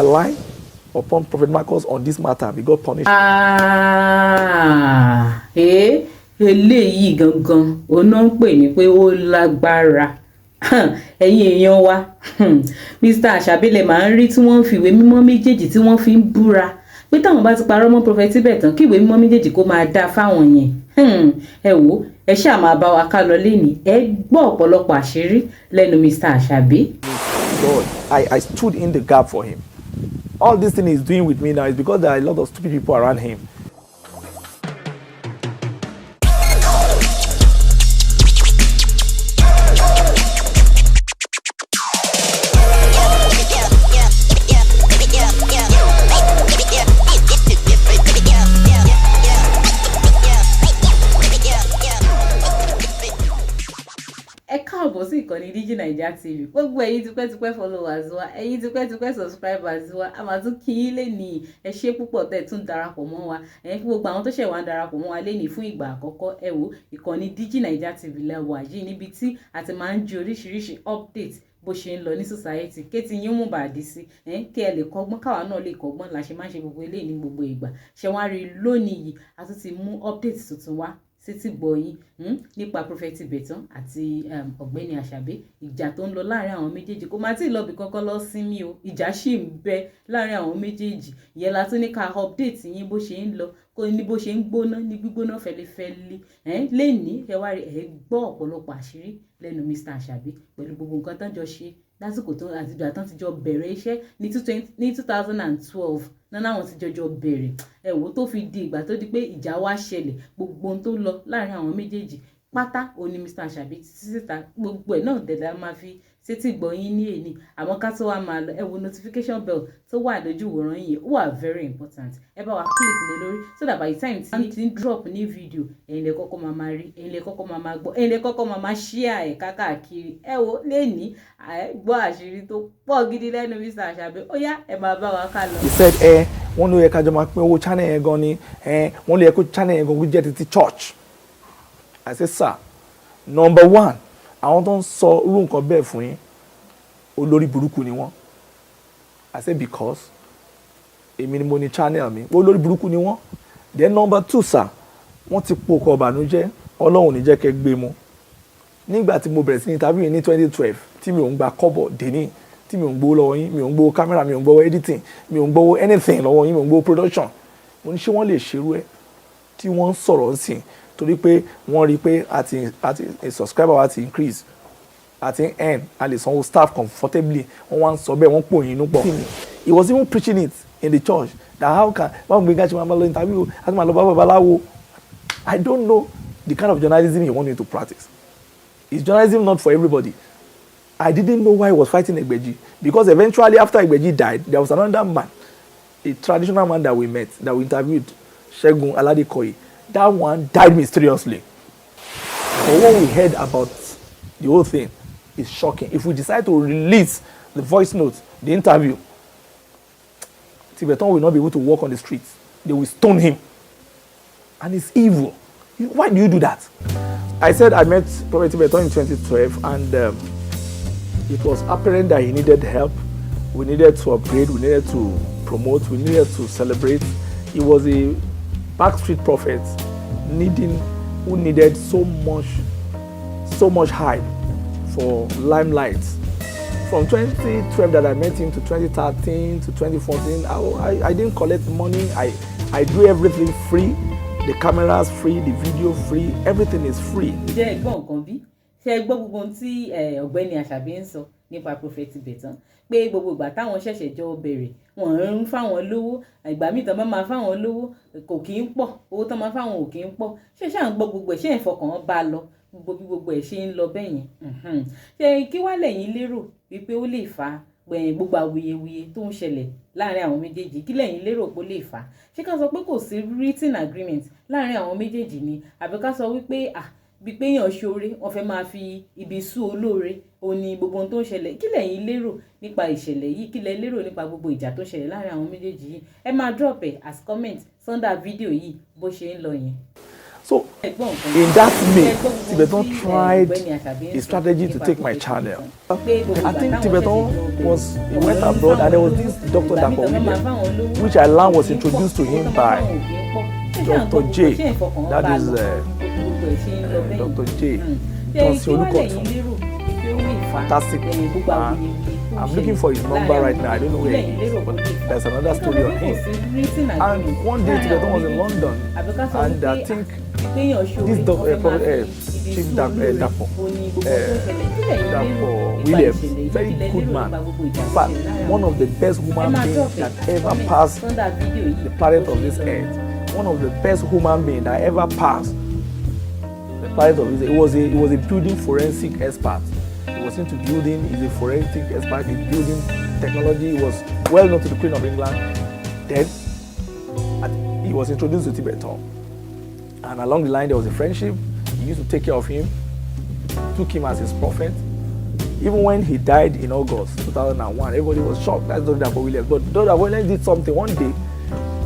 lie upon Prophet Marcus on this matter, we got punished. Eléyìí gangan òun náà ń pè ní pé ó lágbára. Ẹ̀yin èèyàn wa, Mr. Asabe lè máa ń rí tí wọ́n ń fi ìwé mímọ́ méjèèjì tí wọ́n fi ń búra pé táwọn bá ti parọ́ mọ́ Prophet Tibetan kí ìwé mímọ́ méjèèjì kó máa dá fáwọn yẹn. Ẹ wò ẹ ṣáà máa bá wa ká lọ lénìí, ẹ gbọ́ ọ̀pọ̀lọpọ̀ àṣírí lẹ́nu Mr. Asabe. God, I stood in the gap for him. All this thing he's doing with me now is because there are a lot of stupid people around him. Káàbọ̀ sí ìkànnì Digi Naija TV. Gbogbo ẹ̀yin tipẹ́tipẹ́ followers wa, ẹ̀yin tipẹ́tipẹ́ subscribers wa, a máa tún kí yín lénìí. Ẹ ṣé púpọ̀ tẹ́ tún darapọ̀ mọ́ wa. Fún gbogbo àwọn tó ṣẹ̀ wá ń darapọ̀ mọ́ wa lénìí fún ìgbà àkọ́kọ́. Ẹ wò ìkànnì Digi Naija TV la wà yìí níbi tí a ti máa ń jí oríṣiríṣi update bó ṣe ń lọ ní society. Kétí yín mú bàdí sí, kí ẹ lè kọ́gbọ́n káwa náà lè kọ́gbọ́n la ṣe máa ń ṣe gbogbo eléyìí ní gbogbo ìgbà. Ṣé wá rí lónìí yìí a tún ti mú update tuntun wá sétí gbọ̀yìn nípa Prophet Tibetan àti ọ̀gbẹ́ni Asabe. Ìjà tó ń lọ láàrin àwọn méjèèjì kò máa tí ì lọ bí kankan lọ sinmi o, ìjà ṣì ń bẹ láàrin àwọn méjèèjì. Ìyẹn la tún ní ká update yín bó ṣe ń lọ, kó ní bó ṣe ń gbóná ní gbígbóná fẹlifẹli. Lénìí ẹ wá rí ẹ gbọ́ ọ̀pọ̀lọpọ̀ àṣírí lẹ́nu Mr. Asabe pẹ̀lú gbogbo nǹkan tán jọ ṣe lásìkò tó àti ìgbà tán ti jọ bẹ̀rẹ̀ iṣẹ́ ní 2012 náà àwọn ti jọjọ bẹ̀rẹ̀. Ẹ wò tó fi di ìgbà tó di pé ìjà wá ṣẹlẹ̀, gbogbo ohun tó lọ láàrin àwọn méjèèjì pátá òní Mr. Asabe síta gbogbo ẹ̀ náà dẹ̀dá máa fi sétí gbọ̀yìn ní èní. Àmọ́ ká tó wá máa lọ, ẹ wo notification bell tó wà lójú ìwòran yìí ó wà very important. Ẹ bá wa click lé lórí so that by the time tí ti ń drop ní video ẹ̀yin lè kọ́kọ́ máa rí, ẹ̀yin lè kọ́kọ́ máa gbọ́, ẹ̀yin lè kọ́kọ́ máa share ẹ̀ káàkiri. Ẹ wo lénìí gbọ́ àṣírí tó pọ̀ gidi lẹ́nu Mr. Asabe. Ó yá ẹ máa bá wa ká lọ. He said wọ́n ló yẹ ká jọ máa pín owó channel yẹn gan ni wọ́n ló yẹ kó channel yẹn gan kó jẹ́ ti church. I said sir, number one àwọn tó ń sọ irú nǹkan bẹ́ẹ̀ fún yín olórí burúkú ni wọ́n. I said because èmi ni mo ní channel mi olórí burúkú ni wọ́n. Then number two sir, wọ́n ti po ọkọ̀ ọ̀bànújẹ́ Ọlọ́run ní jẹ́ kẹ́ gbé mu. Nígbà tí mo bẹ̀rẹ̀ sí ní interview ní 2012 tí mi ò ń gba kọ́bọ̀ dèní, tí mi ò ń gbowó lọ́wọ́ yín, mi ò ń gbowó camera, mi ò ń gbowó editing, mi ò ń gbowó anything lọ́wọ́ yín, mi ò ń gbowó production. Mo ní ṣé wọ́n lè ṣerú ẹ̀ tí wọ́n ń sọ̀rọ̀ sí torí pé wọ́n rí pé àti subscriber wa ti increase àti earn a lè sanwó staff comfortably. Wọ́n wá ń sọ bẹ́ẹ̀ wọ́n pò yín inú pọ̀. He was even preaching it in the church that how can wọ́n gbé gàtí máa lọ interview àti máa lọ bá babaláwo. I don't know the kind of journalism he want you to practice. Is journalism not for everybody? I didn't know why he was fighting Egbeji because eventually after Egbeji died, there was another man, a traditional man that we met, that we interviewed, Segun Aladekoyi. That one died mysteriously. But what we heard about the whole thing is shocking. If we decide to release the voice notes, the interview, Tibetan will not be able to walk on the streets. They will stone him. And it's evil. Why do you do that? I said I met Prophet Tibetan in 2012 and it was apparent that he needed help. We needed to upgrade, we needed to promote, we needed to celebrate. He was a backstreet prophet who needed so much hype for limelight. From 2012 that I met him to 2013 to 2014, I didn't collect money. I do everything free. The cameras free, the video free, everything is free. Ǹjẹ́ ẹ̀gbọ́n nǹkan bí? Ṣé ẹ gbọ́ gbogbo ohun tí ọ̀gbẹ́ni Asabe ń sọ nípa Prophet Tibetan pé gbogbo ìgbà táwọn ṣẹ̀ṣẹ̀ jọ bẹ̀rẹ̀ wọ́n ń fáwọn lówó, ìgbà míì tán bá máa fáwọn lówó kò kí ń pọ̀, owó tán máa fáwọn ò kí ń pọ̀. Ṣé ṣáà ń gbọ́ gbogbo ẹ̀, ṣé ẹ̀ fọkàn bá lọ gbogbo ẹ̀ ṣe ń lọ bẹ́ẹ̀ yẹn? Ṣé kí wá lẹ̀yin lérò wípé ó lè fà gbogbo awuyewuye tó ń ṣẹlẹ̀ láàrin àwọn méjèèjì? Kí lẹ̀yin lérò pé ó lè fà? Ṣé ká sọ pé kò sí written agreement láàrin àwọn méjèèjì ni, àbí ká sọ wípé bí pé èèyàn ṣoore wọ́n fẹ́ máa fi ibi sú olóore ó ní gbogbo ohun tó ń ṣẹlẹ̀? Kí lẹ̀yin lérò nípa ìṣẹ̀lẹ̀ yìí? Kí lẹ lérò nípa gbogbo ìjà tó ṣẹlẹ̀ láàrin àwọn méjèèjì yìí? Ẹ máa drop ẹ̀ as comment sọ́ndà fídíò yìí bó ṣe ń lọ yẹn. So in that May, Tibetan tried a strategy to take my channel. I think Tibetan he went abroad, and there was this Dr. Dapo William, which I learned was introduced to him by Dr. J. That is Dr. J. Fantastic man. I'm looking for his number right now. I don't know where he is, but there's another story on him. And one day Tibetan was in London, and I think this Chief Dapo William, very good man. In fact, one of the best human beings that ever passed the planet of this earth. One of the best human beings that ever passed the planet of this earth. He was a building forensic expert. He was into building. He's a forensic expert in building technology. He was well known to the Queen of England. Then he was introduced to Tibetan. And along the line, there was a friendship. He used to take care of him, took him as his prophet. Even when he died in August 2001, everybody was shocked. That's Dr. Dapo Williams. But Dr. Dapo Williams did something. One day,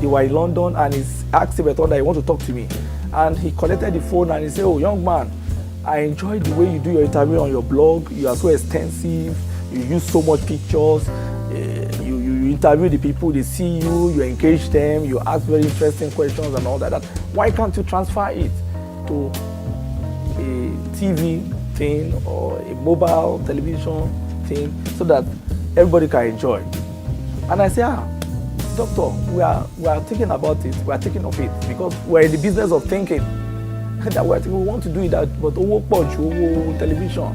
they were in London, and he asked Tibetan that he wanted to talk to me. And he connected the phone, and he said, "Oh, young man, I enjoyed the way you do your interview on your blog. You are so extensive. You use so much pictures. You interview the people, they see you, you engage them, you ask very interesting questions and all that. Why can't you transfer it to a TV thing or a mobile television thing so that everybody can enjoy?" And I say, doctor, we are thinking about it, we are thinking of it, because we're in the business of thinking that we want to do it, but television,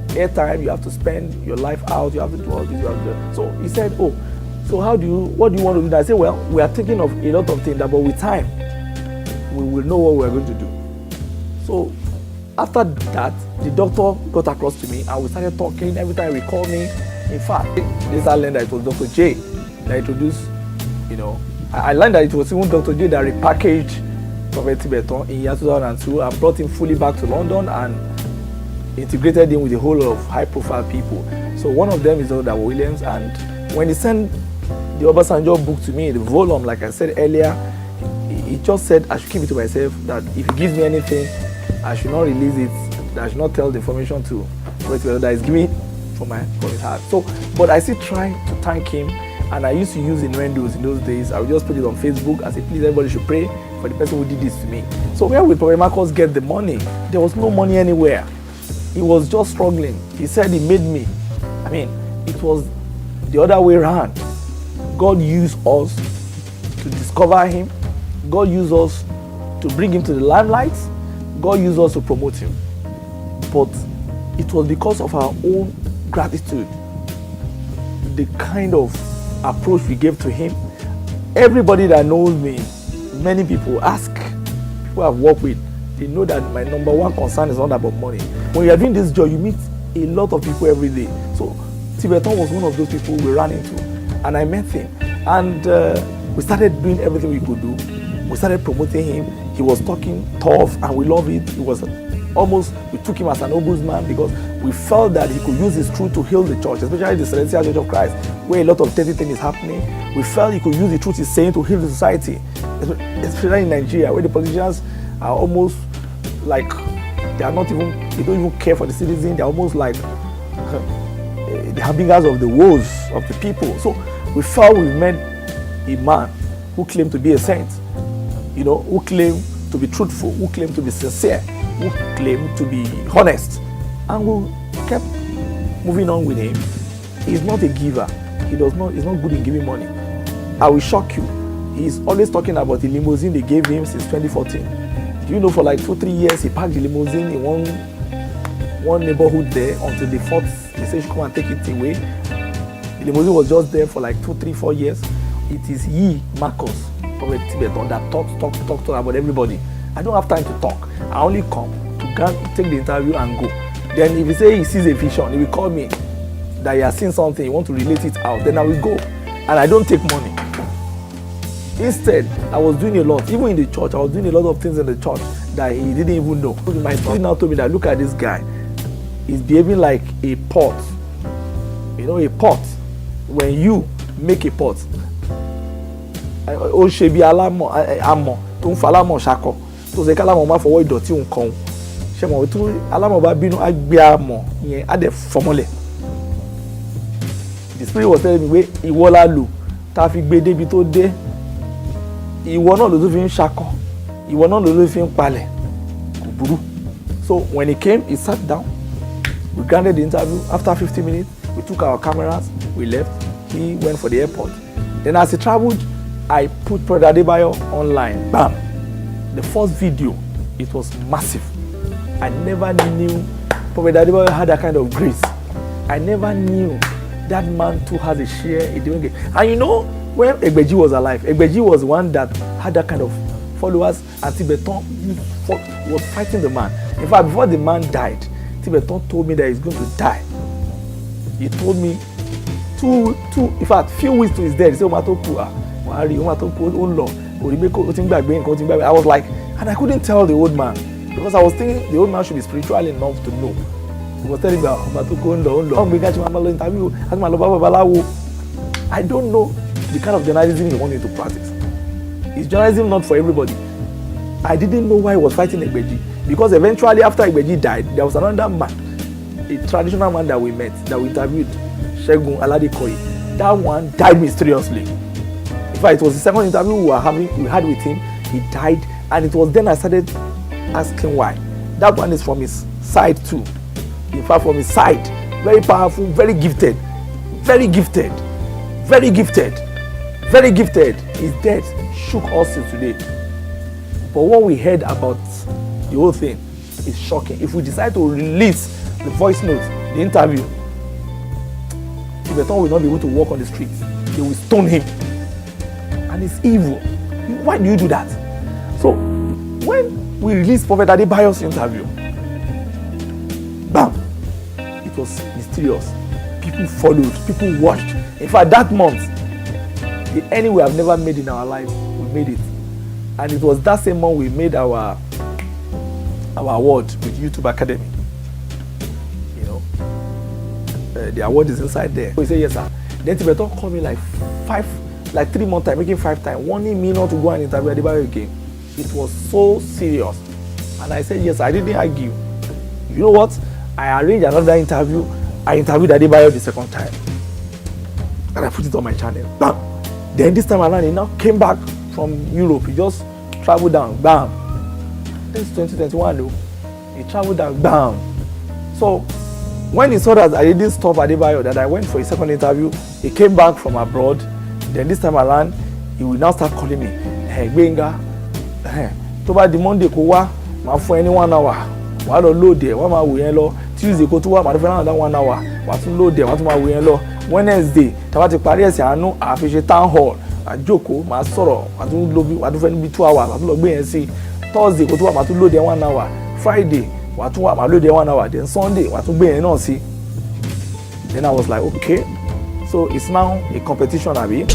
airtime, you have to spend your life out, you have to do all this, you have to do. So he said, "Oh, so what do you want to do?" I said, "Well, we are thinking of a lot of things, but with time, we will know what we're going to do." So after that, the doctor got across to me, and we started talking. Every time he called me, in fact, this I learned that it was Dr. J that introduced, I learned that it was even Dr. J that repackaged Prophet Tibetan in year 2002 and brought him fully back to London and integrated him with a whole lot of high-profile people. So one of them is Dr. Dapo Williams, and when he sent the Obasanjo book to me, the volume, like I said earlier, he just said I should keep it to myself, that if he gives me anything, I should not release it, that I should not tell the information to that is giving from his heart. So, but I still try to thank him, and I used to use innuendos in those days. I would just put it on Facebook. I said, please, everybody should pray for the person who did this to me. So where will Prophet Marcus get the money? There was no money anywhere. He was just struggling. He said he made me. I mean, it was the other way around. God used us to discover him. God used us to bring him to the limelight. God used us to promote him. But it was because of our own gratitude, the kind of approach we gave to him. Everybody that knows me, many people ask, who I've worked with, they know that my number one concern is not about money. When you are doing this job, you meet a lot of people every day. So Tibetan was one of those people we ran into, and I met him, and we started doing everything we could do. We started promoting him. He was talking tough, and we love it. It was almost, we took him as an ombudsman because we felt that he could use his truth to heal the church, especially the Celestial Church of Christ, where a lot of dirty things is happening. We felt he could use the truth he's saying to heal the society, especially in Nigeria, where the politicians are almost like, they don't even care for the citizens. They're almost like the harbingers of the woes of the people. So we felt we met a man who claimed to be a saint, who claimed to be truthful, who claimed to be sincere, who claimed to be honest. And we kept moving on with him. He's not a giver. He's not good in giving money. I will shock you. He's always talking about the limousine they gave him since 2014. Do you know, for like 2-3 years, he parked the limousine in one neighborhood there until the fourth, they say, come and take it away. The limousine was just there for like 2-3-4 years. It is Marcus, from Tibetan, that talks about everybody. I don't have time to talk. I only come to take the interview and go. Then if he say he sees a vision, he will call me that he has seen something, he want to relate it out. Then I will go, and I don't take money. Instead, I was doing a lot, even in the church. I was doing a lot of things in the church that he didn't even know. My spirit now told me that, look at this guy. He's behaving like a pot. A pot. When you make a pot, tó ṣe ká alámọ̀ máa fọwọ́ ìdọ̀tí nǹkan ṣe mọ̀ tó alámọ̀ bá bínú á gbé amọ̀ yẹn á dẹ̀ fọmọlẹ̀. The spirit was telling me pé ìwọ la lò tá a fi gbé débi tó dé, ìwọ náà ló tún fi ń ṣakọ, ìwọ náà ló tún fi ń palẹ̀, kò burú. So when he came, he sat down, we granted the interview. After 50 minutes, we took our cameras, we left, he went for the airport. Then as he traveled, I put Prophet Adebayo online, bam. The first video, it was massive. I never knew Prophet Adebayo had that kind of grace. I never knew that man too has a share in doing it. And you know, when Egbeji was alive, Egbeji was one that had that kind of followers, and Tibetan was fighting the man. In fact, before the man died, Tibetan told me that he's going to die. He told me in fact, few weeks to his death, he said, I was like, and I couldn't tell the old man, because I was thinking the old man should be spiritual enough to know. He was telling me, I don't know the kind of journalism he wanted to practice. Is journalism not for everybody? I didn't know why he was fighting Egbeji, because eventually after Egbeji died, there was another man, a traditional man that we met, that we interviewed, Segun Aladikoyi. That one died mysteriously. In fact, it was the second interview we had with him. He died, and it was then I started asking why. That one is from his side too. In fact, from his side, very powerful, very gifted, very gifted, very gifted, very gifted. His death shook us till today. But what we heard about the whole thing is shocking. If we decide to release the voice notes, the interview, Tibetan will not be able to walk on the streets. They will stone him. And it's evil. Why do you do that? So, when we released Prophet Adebayo's interview, bam, it was mysterious. People followed, people watched. In fact, that month, the any we have never made in our life, we made it. And it was that same month we made our award with YouTube Academy. You know, the award is inside there. So he said, yes, sir. Then Tibetan called me like 3 months time, making 5 times, warning me not to go and interview Adebayo again. It was so serious. And I said, yes, I didn't argue. You know what? I arranged another interview. I interviewed Adebayo the second time. And I put it on my channel. Bam. Then this time around, he now came back from Europe. He just traveled down. Bam. This is 2021 though. He traveled down. Bam. So when he saw that I didn't stop Adebayo, that I went for a second interview, he came back from abroad. Then this time around, he will now start calling me. Hey, Gbenga. Tó bá di Monday kó wá, máa fún ẹ ní 1 hour. Wàá lọ load ẹ̀, wàá máa wò yẹn lọ. Tuesday kó tún wá, máa fún ẹ another 1 hour. Wàá tún load ẹ̀, wàá tún máa wò yẹn lọ. Wednesday, tá bá ti parí ẹ̀sìn àánú, àfi ṣe town hall. Àjókòó, máa sọ̀rọ̀, wàá tún fẹ́ níbi 2 hours, wàá tún lọ gbé yẹn sí. Thursday kó tún wá, máa tún load ẹ̀ 1 hour. Friday, wàá tún wá, máa load ẹ̀ 1 hour. Then Sunday, wàá tún gbé yẹn náà sí. Then I was like, okay. So it's now a competition, abi.